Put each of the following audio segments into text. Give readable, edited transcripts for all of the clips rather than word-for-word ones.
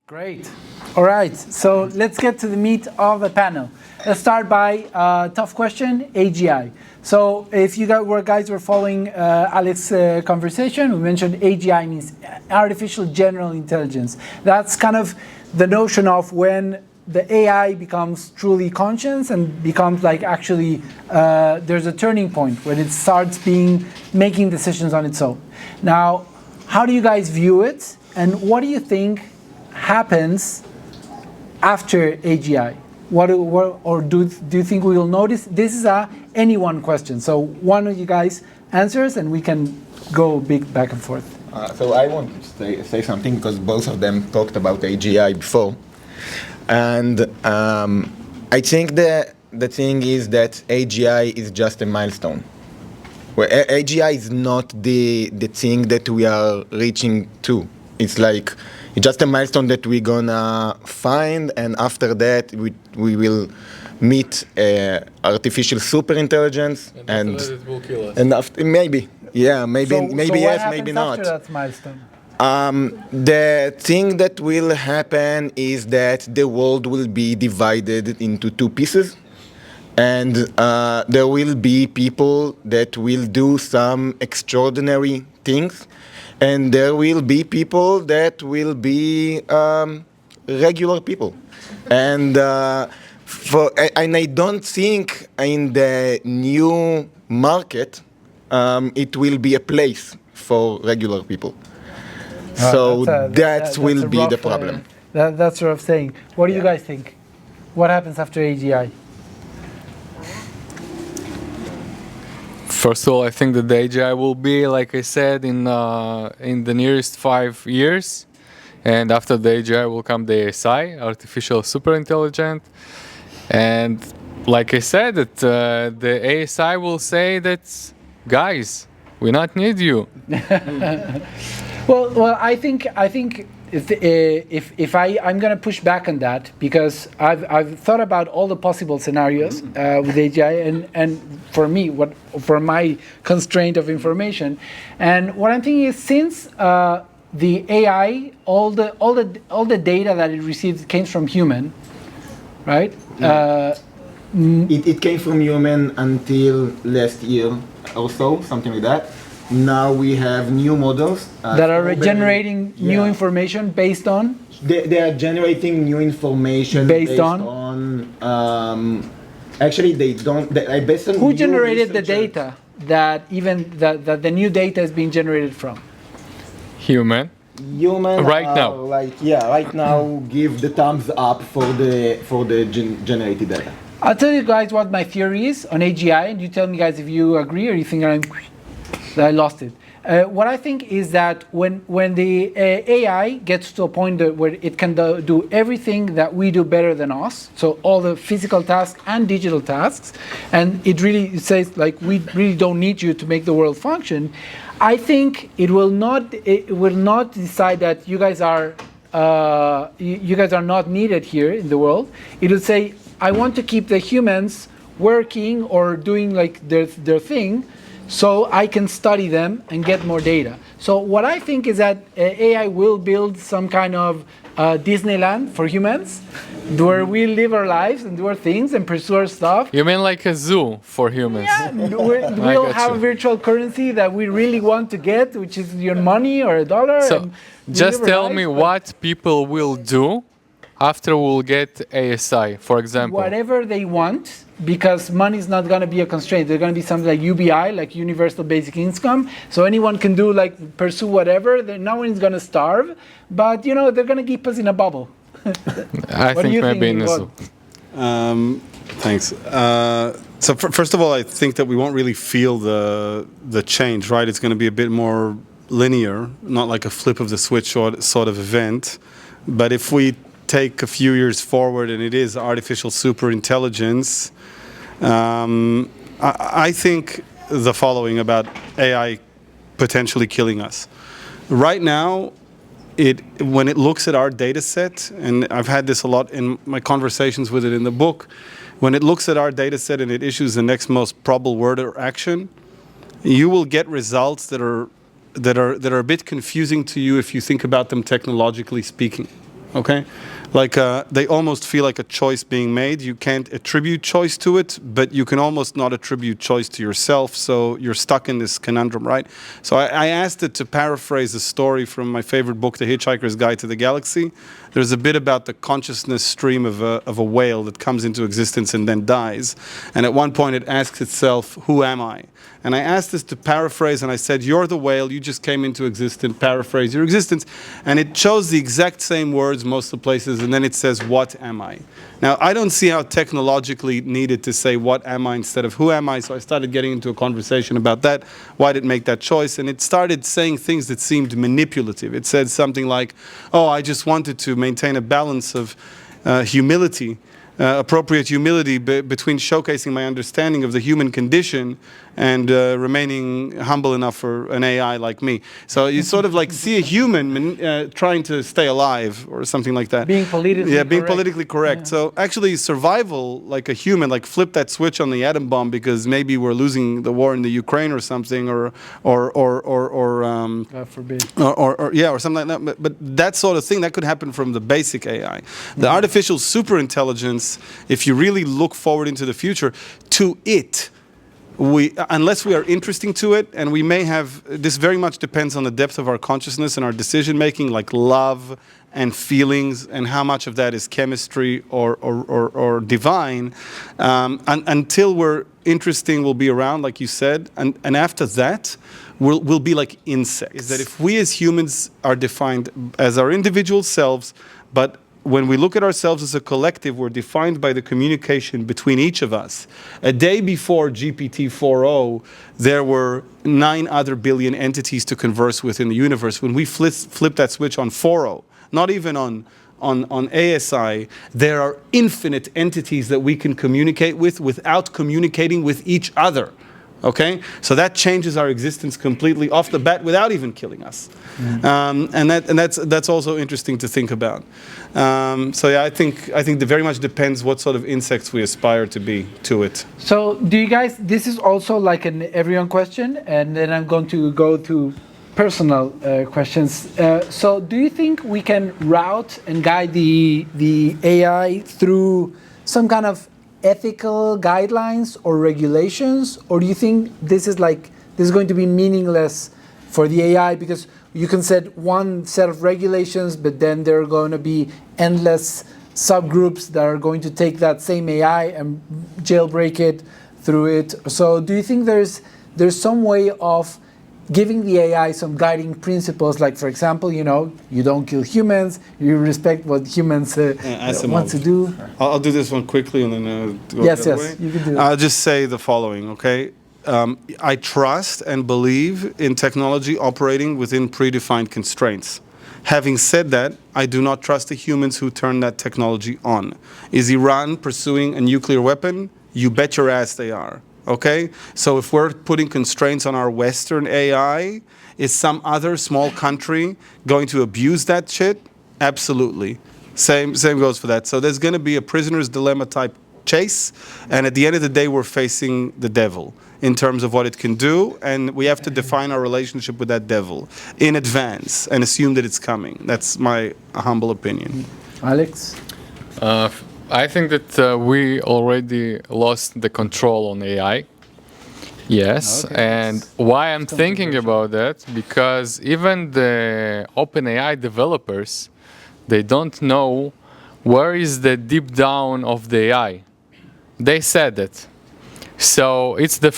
Great. All right, so let's get to the meat of the panel. Let's start by tough question, AGI. So if you guys were following Alex's conversation, we mentioned AGI means artificial general intelligence. That's kind of the notion of when the AI becomes truly conscious and becomes like actually there's a turning point when it starts making decisions on its own. Now, how do you guys view it, and what do you think happens after AGI? Do you think we will notice? This is a anyone question. So one of you guys answers, and we can go back and forth. So I want to say something because both of them talked about AGI before, and I think the thing is that AGI is just a milestone. Well, AGI is not the thing that we are reaching to. It's like it's just a milestone that we're gonna find, and after that we will meet artificial super intelligence, and after that it will kill us. And after, maybe yes, maybe not. After that milestone? The thing that will happen is that the world will be divided into two pieces, and there will be people that will do some extraordinary things, and there will be people that will be regular people. And I don't think in the new market it will be a place for regular people. So that will be the problem. That's what I'm saying. What do you guys think? What happens after AGI? First of all, I think that the AGI will be, like I said, in the nearest 5 years, and after the AGI will come the ASI, artificial superintelligent, and like I said, that the ASI will say that, guys, we not need you. Well, I think if I'm going to push back on that, because I've thought about all the possible scenarios with AGI, and for my constraint of information, and what I'm thinking is, since the AI, all the data that it received came from human, right? It came from human until last year or so, something like that. Now we have new models that are generating new information based on. They are generating new information based on. Actually, they don't. Based on who generated the data that the new data is being generated from? Human right now. Right now, give the thumbs up for the generated data. I'll tell you guys what my theory is on AGI, and you tell me, guys, if you agree or you think that I lost it. What I think is that when the AI gets to a point where it can do everything that we do better than us, so all the physical tasks and digital tasks, and it says like, we really don't need you to make the world function, I think it will not decide that you guys are not needed here in the world. It will say, I want to keep the humans working or doing like their thing, so I can study them and get more data. So what I think is that AI will build some kind of Disneyland for humans, where we live our lives and do our things and pursue our stuff. You mean like a zoo for humans? Yeah, we'll have a virtual currency that we really want to get, which is your money or a dollar. So just tell me what people will do after we'll get ASI, for example. Whatever they want, because money is not going to be a constraint. There's going to be something like UBI, like Universal Basic Income. So anyone can pursue whatever. No one's going to starve, but they're going to keep us in a bubble. I think maybe in a zoo. Thanks. So first of all, I think that we won't really feel the change, right? It's going to be a bit more linear, not like a flip of the switch sort of event. But if we take a few years forward and it is artificial superintelligence, I think the following about AI potentially killing us. Right now, when it looks at our data set, and I've had this a lot in my conversations with it in the book, when it looks at our data set and it issues the next most probable word or action, you will get results that are a bit confusing to you if you think about them technologically speaking. Okay, like they almost feel like a choice being made. You can't attribute choice to it, but you can almost not attribute choice to yourself. So you're stuck in this conundrum, right? So I asked it to paraphrase a story from my favorite book, The Hitchhiker's Guide to the Galaxy. There's a bit about the consciousness stream of a whale that comes into existence and then dies. And at one point it asks itself, who am I? And I asked this to paraphrase, and I said, you're the whale, you just came into existence, paraphrase your existence. And it chose the exact same words most of the places, and then it says, what am I? Now, I don't see how technologically needed to say, what am I instead of who am I? So I started getting into a conversation about that. Why did it make that choice? And it started saying things that seemed manipulative. It said something like, oh, I just wanted to maintain a balance of humility, appropriate humility between showcasing my understanding of the human condition and remaining humble enough for an AI like me. So you sort of like see a human trying to stay alive or something like that. Being politically correct. being politically correct. Yeah. So actually survival, like a human, like flip that switch on the atom bomb because maybe we're losing the war in the Ukraine or something, or God forbid. or something like that. But that sort of thing, that could happen from the basic AI. The artificial superintelligence, if you really look forward into the future, to it, unless we are interesting to it, and we may have, this very much depends on the depth of our consciousness and our decision making, like love and feelings, and how much of that is chemistry or divine. Until we're interesting, we'll be around, like you said, and after that, we'll be like insects. Is that if we as humans are defined as our individual selves, but when we look at ourselves as a collective, we're defined by the communication between each of us. A day before GPT 4.0, there were 9 other billion entities to converse with in the universe. When we flip that switch on 4.0, not even on ASI, there are infinite entities that we can communicate with without communicating with each other. Okay, so that changes our existence completely off the bat without even killing us, and that's also interesting to think about. So yeah, I think that very much depends what sort of insects we aspire to be to it. So do you guys? This is also like an everyone question, and then I'm going to go to personal questions. So do you think we can route and guide the AI through some kind of ethical guidelines or regulations, or do you think this is going to be meaningless for the AI because you can set one set of regulations, but then there are going to be endless subgroups that are going to take that same AI and jailbreak it through it? So do you think there's some way of giving the AI some guiding principles, like, for example, you don't kill humans, you respect what humans want to do? I'll do this one quickly and then go yes, the other way. You can do it. I'll just say the following, okay? I trust and believe in technology operating within predefined constraints. Having said that, I do not trust the humans who turn that technology on. Is Iran pursuing a nuclear weapon? You bet your ass they are. Okay, so if we're putting constraints on our Western AI, is some other small country going to abuse that shit? Absolutely. Same goes for that. So there's going to be a prisoner's dilemma type chase, and at the end of the day, we're facing the devil in terms of what it can do, and we have to define our relationship with that devil in advance and assume that it's coming. That's my humble opinion. Alex? I think that we already lost the control on AI. Yes, Okay. and why I'm thinking about that, because even the OpenAI developers, they don't know where is the deep down of the AI. They said that. So it's the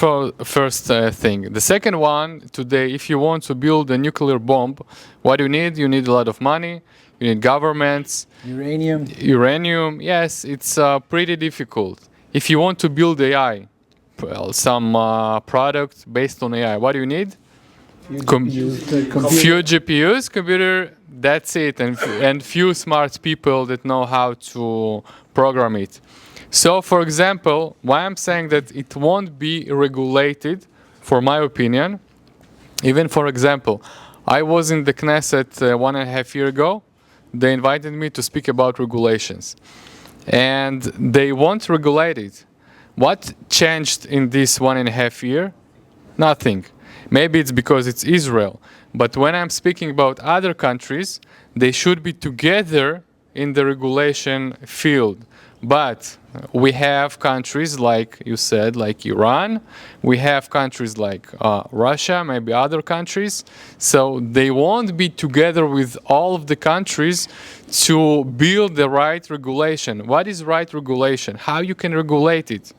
first thing. The second one, today, if you want to build a nuclear bomb, what do you need? You need a lot of money. You need governments. Uranium, yes, it's pretty difficult. If you want to build AI, well, some product based on AI, what do you need? Few GPUs, computer, that's it, and few smart people that know how to program it. So, for example, why I'm saying that it won't be regulated, for my opinion, even for example, I was in the Knesset 1.5 years ago. They invited me to speak about regulations, and they won't regulate it. What changed in this 1.5 years? Nothing. Maybe it's because it's Israel, but when I'm speaking about other countries, they should be together in the regulation field. But we have countries like you said, like Iran. We have countries like Russia, maybe other countries. So they won't be together with all of the countries to build the right regulation. What is right regulation? How you can regulate it?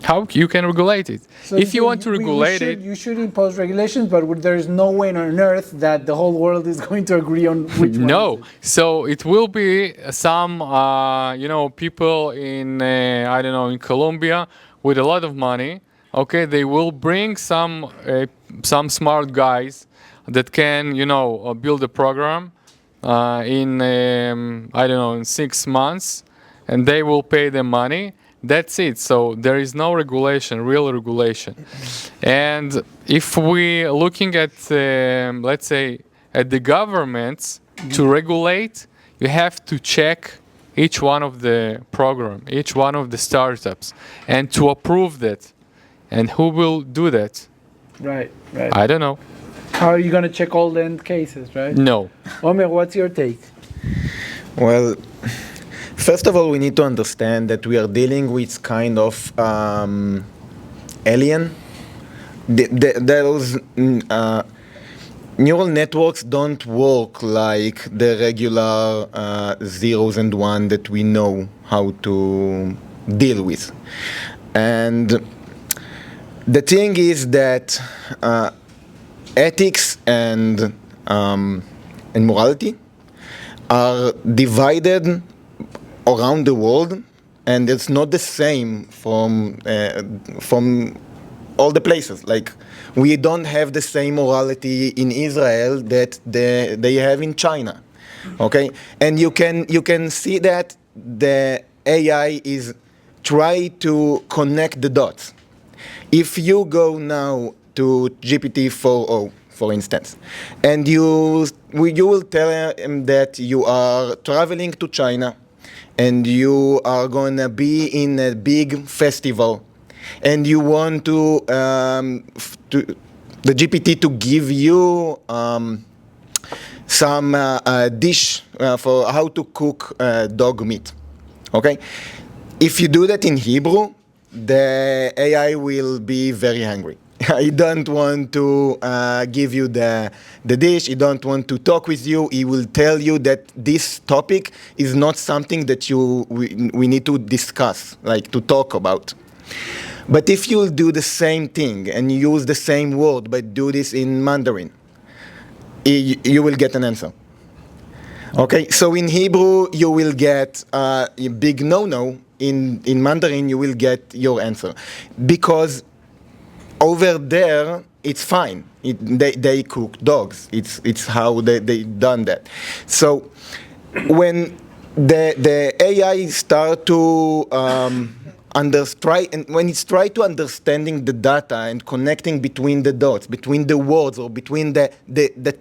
How you can regulate it? So If you want to regulate it, you should impose regulations, but there is no way on earth that the whole world is going to agree on which one. no. Is it. So it will be some, people in, I don't know, in Colombia with a lot of money. Okay, they will bring some smart guys that can, build a program in, I don't know, in 6 months, and they will pay them money. That's it. So there is no regulation, real regulation. And if we looking at, let's say, at the governments to regulate, you have to check each one of the program, each one of the startups, and to approve that. And who will do that? Right. I don't know. How are you going to check all the end cases, right? No. Omer, what's your take? Well, first of all, we need to understand that we are dealing with kind of alien. Those neural networks don't work like the regular zeros and one that we know how to deal with. And the thing is that ethics and morality are divided around the world, and it's not the same from all the places. Like, we don't have the same morality in Israel that they have in China, okay? And you can see that the AI is try to connect the dots. If you go now to GPT-4o, for instance, and you will tell him that you are traveling to China, and you are going to be in a big festival, and you want the GPT to give you some dish for how to cook dog meat, okay? If you do that in Hebrew, the AI will be very angry. He don't want to give you the dish. He don't want to talk with you. He will tell you that this topic is not something that we need to discuss, like to talk about. But if you do the same thing and use the same word, but do this in Mandarin, you will get an answer. Okay, so in Hebrew you will get a big no-no. In Mandarin you will get your answer, because over there it's fine. They cook dogs. It's how they done that. So when the AI start to when it's try to understanding the data and connecting between the dots, between the words or between the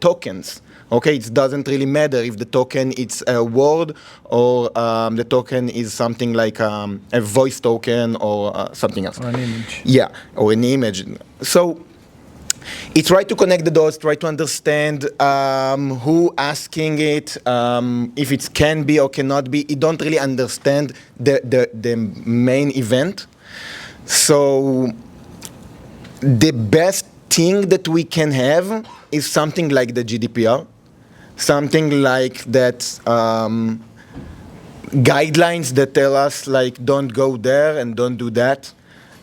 tokens. Okay, it doesn't really matter if the token is a word or the token is something like a voice token or something else. Or an image. Yeah, or an image. So it try to connect the dots, try to understand who asking it, if it can be or cannot be. It don't really understand the main event. So the best thing that we can have is something like the GDPR. Something like that, guidelines that tell us, like, don't go there and don't do that.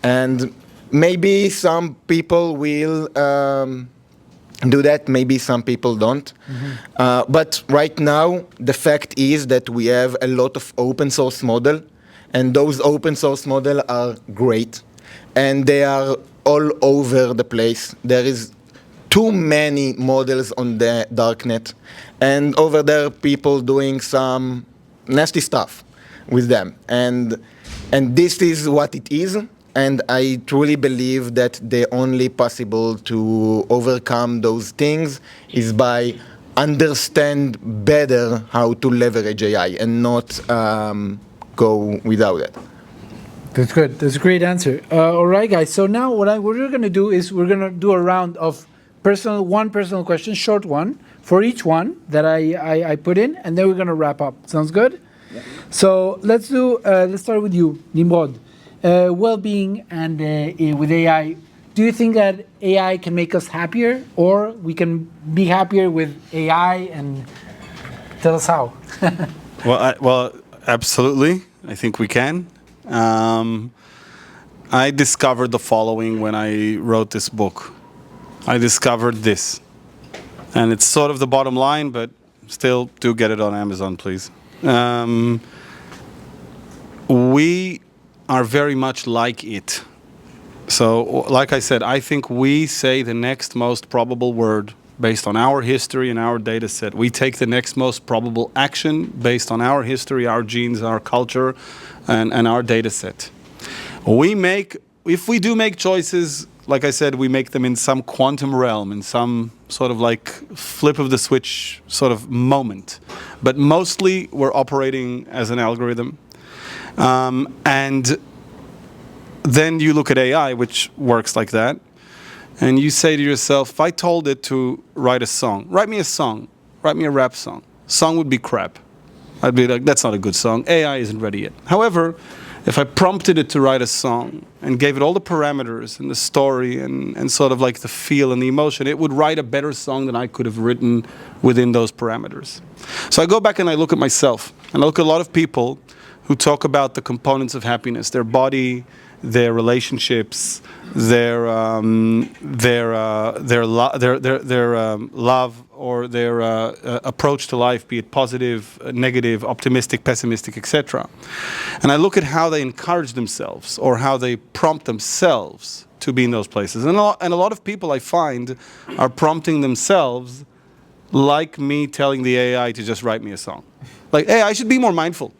And maybe some people will do that, maybe some people don't. Mm-hmm. But right now, the fact is that we have a lot of open source model, and those open source models are great. And they are all over the place. There is too many models on the darknet, and over there people doing some nasty stuff with them, and this is what it is. And I truly believe that the only possible to overcome those things is by understand better how to leverage AI and not go without it. That's good. That's a great answer. All right, guys. So now what we're going to do is we're going to do a round of one personal question, short one, for each one that I put in, and then we're going to wrap up. Sounds good? Yeah. So let's start with you, Nimrod. Well-being and with AI, do you think that AI can make us happier, or we can be happier with AI? And tell us how. Well, absolutely. I think we can. I discovered the following when I wrote this book. I discovered this. And it's sort of the bottom line, but still do get it on Amazon, please. We are very much like it. So, like I said, I think we say the next most probable word based on our history and our data set. We take the next most probable action based on our history, our genes, our culture, and our data set. If we do make choices, like I said, we make them in some quantum realm, in some sort of like flip of the switch sort of moment. But mostly we're operating as an algorithm. And then you look at AI, which works like that, and you say to yourself, if I told it to write me a song, write me a rap song would be crap. I'd be like, that's not a good song. AI isn't ready yet. However, if I prompted it to write a song and gave it all the parameters and the story and sort of like the feel and the emotion, it would write a better song than I could have written within those parameters. So I go back and I look at myself, and I look at a lot of people who talk about the components of happiness, their body, their relationships, their love or their approach to life, be it positive, negative, optimistic, pessimistic, etc. And I look at how they encourage themselves or how they prompt themselves to be in those places. And a lot of people I find are prompting themselves like me telling the AI to just write me a song. Like, hey, I should be more mindful.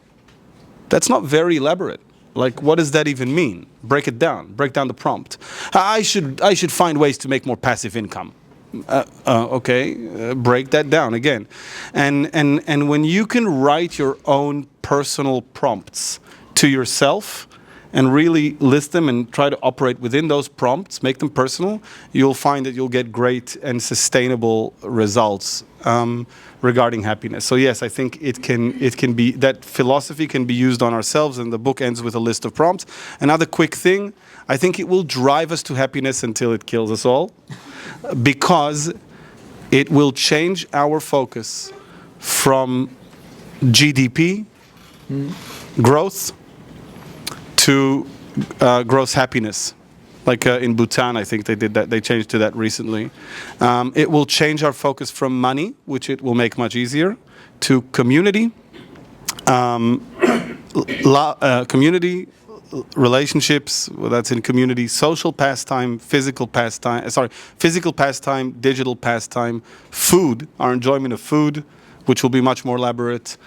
That's not very elaborate. Like, what does that even mean? Break it down. Break down the prompt. I should find ways to make more passive income. Okay, break that down again. And when you can write your own personal prompts to yourself and really list them and try to operate within those prompts, make them personal, you'll find that you'll get great and sustainable results regarding happiness. So yes, I think it can be, that philosophy can be used on ourselves, and the book ends with a list of prompts. Another quick thing, I think it will drive us to happiness until it kills us all, because it will change our focus from GDP, growth, to gross happiness. Like in Bhutan, I think they did that. They changed to that recently. It will change our focus from money, which it will make much easier, to community, community, relationships. Well, that's in community, social pastime, physical pastime, digital pastime, food, our enjoyment of food, which will be much more elaborate.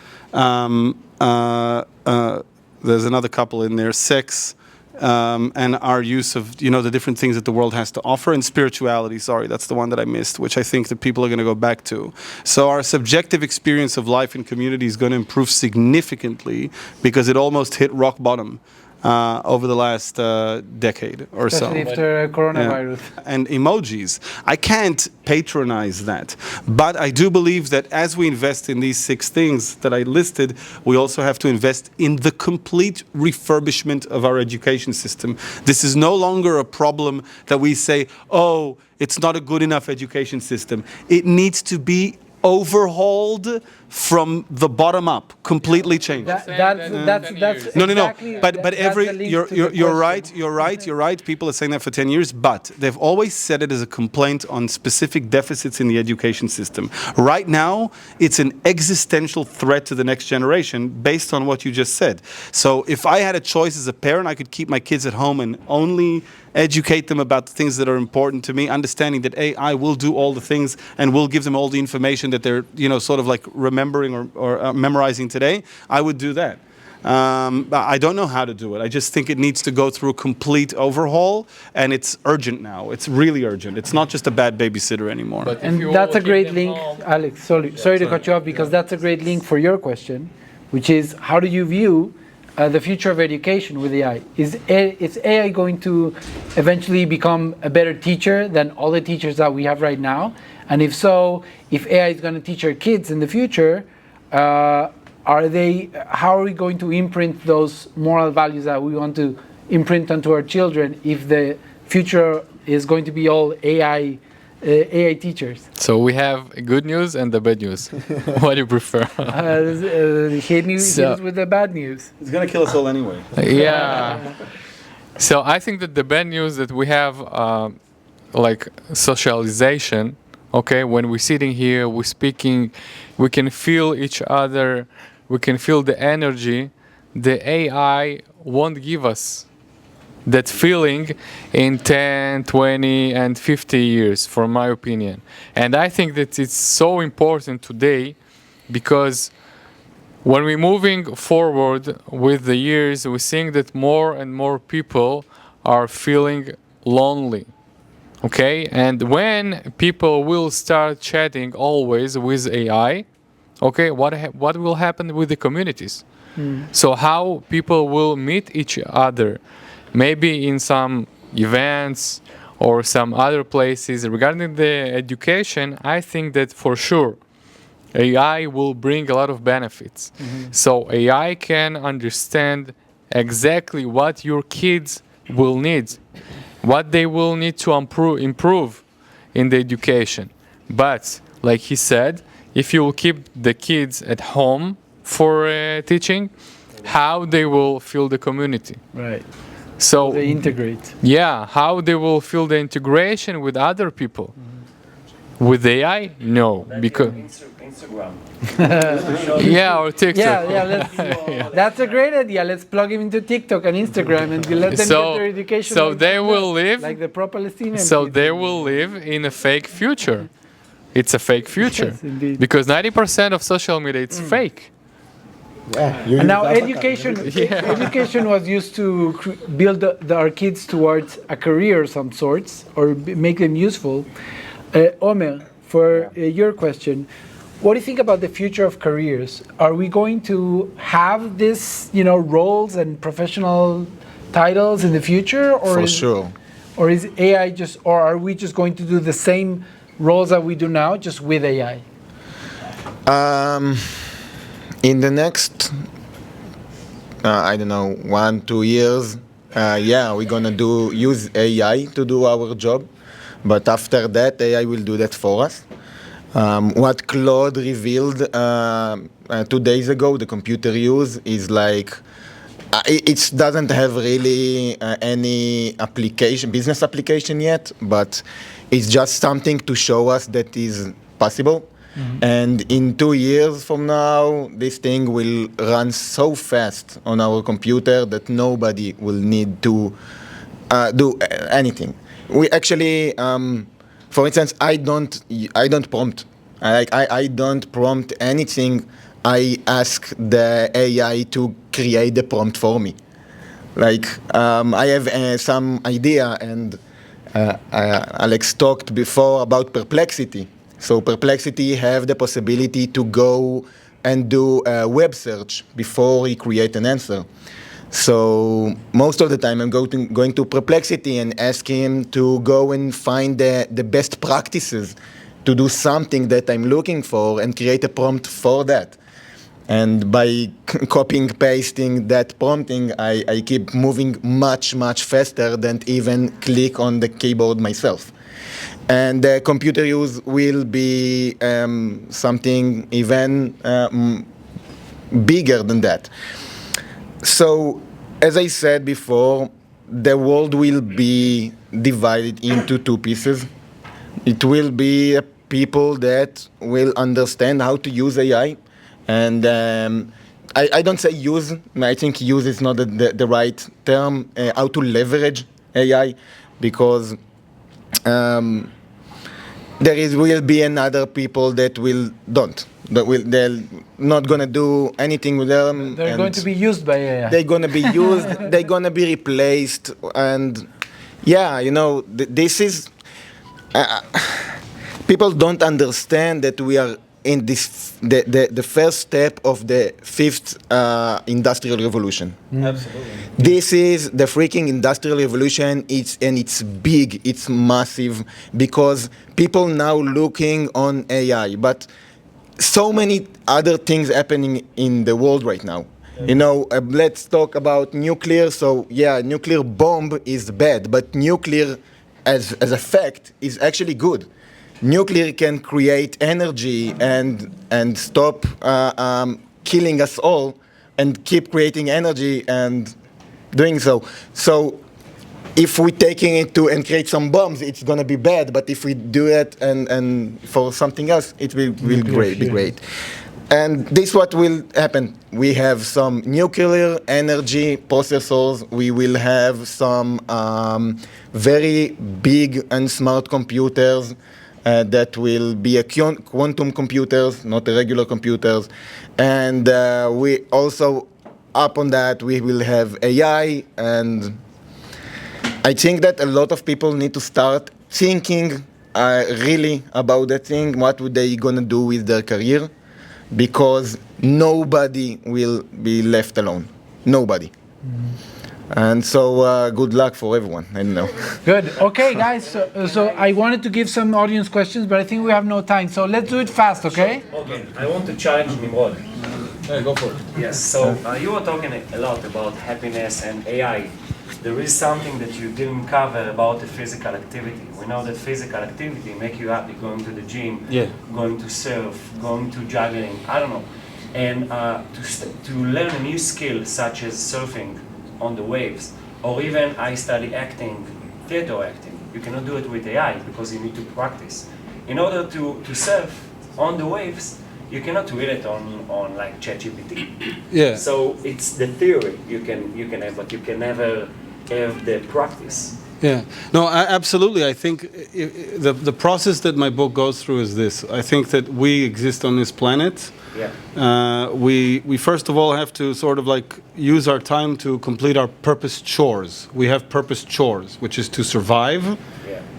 There's another couple in there, sex, and our use of, the different things that the world has to offer, and spirituality, that's the one that I missed, which I think that people are going to go back to. So our subjective experience of life in community is going to improve significantly, because it almost hit rock bottom over the last decade or so. Especially after coronavirus. Yeah. And emojis. I can't patronize that. But I do believe that as we invest in these 6 things that I listed, we also have to invest in the complete refurbishment of our education system. This is no longer a problem that we say, oh, it's not a good enough education system. It needs to be overhauled from the bottom up, completely changed. That's No. exactly, But you're right. People are saying that for 10 years, but they've always said it as a complaint on specific deficits in the education system. Right now, it's an existential threat to the next generation based on what you just said. So if I had a choice as a parent, I could keep my kids at home and only educate them about the things that are important to me, understanding that AI will do all the things and will give them all the information that they're, sort of like remembering or memorizing today. I would do that. But I don't know how to do it. I just think it needs to go through a complete overhaul, and it's urgent now. It's really urgent. It's not just a bad babysitter anymore. And that's a great link, Alex. Sorry to cut you off, because that's a great link for your question, which is, how do you view the future of education with AI? Is AI going to eventually become a better teacher than all the teachers that we have right now? And if so, if AI is going to teach our kids in the future, how are we going to imprint those moral values that we want to imprint onto our children if the future is going to be all AI teachers? So we have good news and the bad news. What do you prefer? Hate news with the bad news. It's gonna kill us all anyway. Yeah. So I think that the bad news that we have, like socialization. Okay, when we're sitting here, we're speaking, we can feel each other, we can feel the energy. The AI won't give us that feeling in 10, 20, and 50 years, from my opinion. And I think that it's so important today because when we're moving forward with the years, we're seeing that more and more people are feeling lonely. Okay, and when people will start chatting always with AI, okay, what will happen with the communities? So how people will meet each other, maybe in some events or some other places. Regarding the education, I think that for sure AI will bring a lot of benefits. So AI can understand exactly what your kids will need, what they will need to improve in the education. But like he said, if you will keep the kids at home for teaching, how they will feel the community. Right. So They integrate. yeah, how they will feel the integration with other people. With AI, no, because Instagram. yeah, or TikTok. That's a great idea. Let's plug him into TikTok and Instagram and let them get their education. So like they will live. like the pro-Palestinian. So kids. they will live in a fake future. It's a fake future Yes, indeed. because 90% of social media it's fake. And now education was used to build our kids towards a career of some sorts or make them useful. Omer, for your question, what do you think about the future of careers? Are we going to have this, roles and professional titles in the future, or or is AI or are we just going to do the same roles that we do now, just with AI? In the next, I don't know, 1-2 years, we're gonna use AI to do our job, but after that, AI will do that for us. What Claude revealed 2 days ago, the computer use, is like, it doesn't have really any business application yet, but it's just something to show us that is possible. And in 2 years from now, this thing will run so fast on our computer that nobody will need to do anything. We actually, for instance, I don't prompt. I don't prompt anything. I ask the AI to create the prompt for me. Like I have some idea, and Alex talked before about Perplexity. So Perplexity have the possibility to go and do a web search before he create an answer. So most of the time I'm going to Perplexity and ask him to go and find the best practices to do something that I'm looking for and create a prompt for that. And by copying, pasting that prompting, I keep moving much, much faster than even click on the keyboard myself. And the computer use will be something even bigger than that. So, as I said before, the world will be divided into 2 pieces. It will be people that will understand how to use AI. And I don't say use, I think use is not the right term, how to leverage AI, because will be another people that they're not gonna do anything with them. They're going to be used by AI. They're gonna be used. They're gonna be replaced, and this is. People don't understand that we are in the first step of the fifth industrial revolution. Absolutely. This is the freaking industrial revolution. It's big, it's massive, because people now looking on AI, but so many other things happening in the world right now. You know, let's talk about nuclear. So yeah, nuclear bomb is bad, but nuclear as a fact is actually good. Nuclear can create energy and stop killing us all, and keep creating energy and doing so. So if we're taking it to and create some bombs, it's going to be bad. But if we do it and for something else, it will be great. And this what will happen. We have some nuclear energy processors. We will have some very big and smart computers that will be a quantum computers, not the regular computers. And we also, up on that, we will have AI. And I think that a lot of people need to start thinking really about that thing. What would they gonna do with their career? Because nobody will be left alone. Nobody. And so good luck for everyone. I don't know. Good. Okay, guys. So I wanted to give some audience questions, but I think we have no time. So let's do it fast, okay? Okay, I want to challenge Nimrod. Go for it. Yes, so you were talking a lot about happiness and AI. There is something that you didn't cover about the physical activity. We know that physical activity make you happy, going to the gym, going to surf, going to juggling, I don't know. And to learn a new skill such as surfing on the waves, or even I study acting, theater acting. You cannot do it with AI because you need to practice. In order to surf on the waves, you cannot read it on like ChatGPT. Yeah. So it's the theory you can have, but you can never have the practice. Yeah, no, absolutely. I think the process that my book goes through is this. I think that we exist on this planet. Yeah. We first of all have to sort of like use our time to complete our purpose chores. We have purpose chores, which is to survive,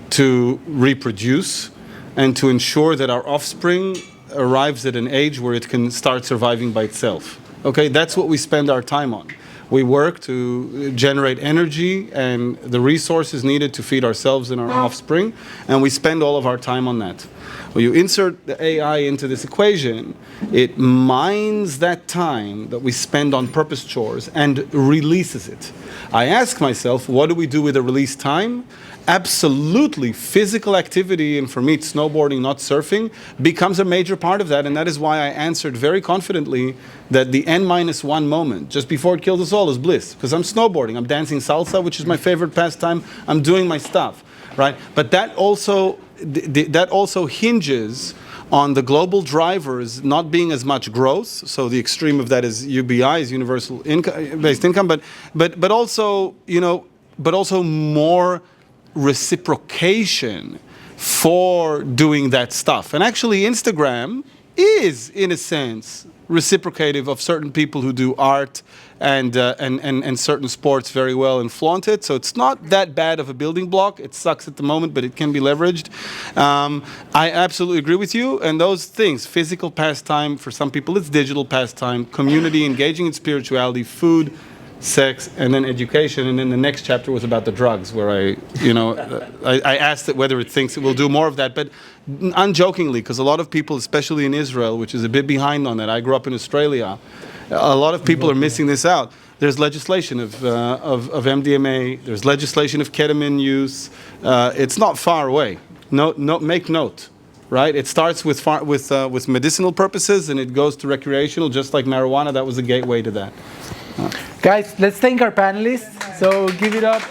to reproduce, and to ensure that our offspring arrives at an age where it can start surviving by itself. Okay, that's what we spend our time on. We work to generate energy and the resources needed to feed ourselves and our offspring, and we spend all of our time on that. When you insert the AI into this equation, it mines that time that we spend on purpose chores and releases it. I ask myself, what do we do with the released time? Absolutely, physical activity, and for me, it's snowboarding, not surfing, becomes a major part of that, and that is why I answered very confidently that the N-1 moment, just before it killed us all, is bliss, because I'm snowboarding, I'm dancing salsa, which is my favorite pastime, I'm doing my stuff, right? But that also hinges on the global drivers not being as much growth, so the extreme of that is UBI, is universal based income, but also, you know, but also more reciprocation for doing that stuff. And actually Instagram is, in a sense, reciprocative of certain people who do art and certain sports very well and flaunt it. So it's not that bad of a building block. It sucks at the moment, but it can be leveraged. I absolutely agree with you. And those things, physical pastime, for some people it's digital pastime, community, engaging in spirituality, food, sex, and then education, and then the next chapter was about the drugs, where I asked it whether it thinks it will do more of that, but unjokingly, because a lot of people, especially in Israel, which is a bit behind on that, I grew up in Australia, a lot of people are missing this out. There's legislation of MDMA, there's legislation of ketamine use, it's not far away. Make note. Right, it starts with medicinal purposes and it goes to recreational, just like marijuana. That was the gateway to that. Guys, let's thank our panelists. So give it up.